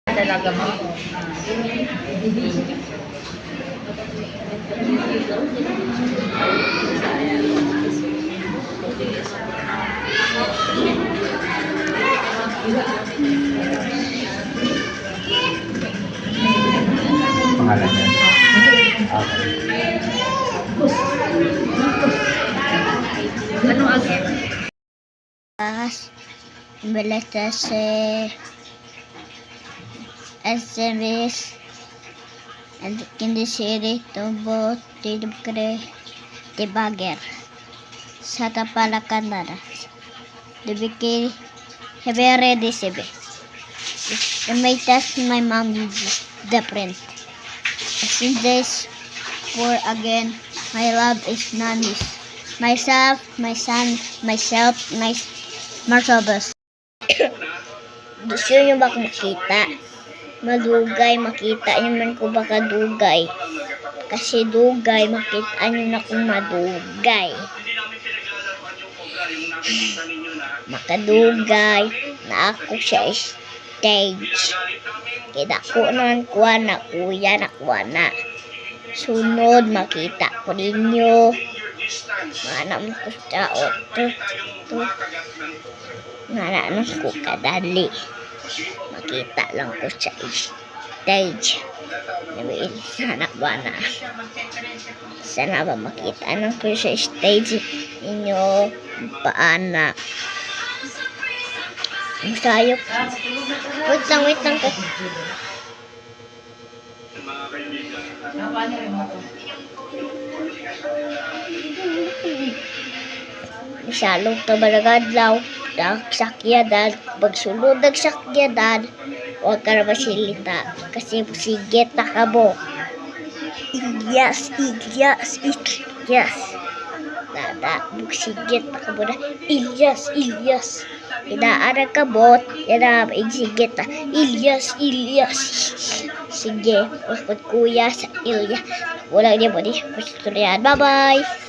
Talaga mo. Pangalan niya. Okay. Ano again? SMS and quindi siri tubo tidukre tibager sa kapalakanan dibiki hebere disibe may test my mom uses different since this for again my love is none is myself my son myself my martabas. Gusto nyo ba makita? Madugay, makita nyo man ko baka dugay. Kasi dugay, makita nyo na kung madugay. Makadugay na ako sa stage. Kita ko naman kuha na, kuya na kuha na. Sunod, makita ko ninyo. Manam ko sa auto. Manam ko kadali. Makita lang ko sa stage. Sana ba na? Sana ba makita lang ko sa stage ninyo paana? Masayop. Wait lang ka. Misalong tabalagadlaw. Sakyadan, pagsulod ng sakyadan, huwag ka na masilita kasi sigit na ka mo. Ilyas. Dada, sigit na ka mo na. Ilyas. Inaaran ka mo, yan sigit na. Ilyas. Sige, kuya sa Ilya. Walang niya mo di. Bye-bye.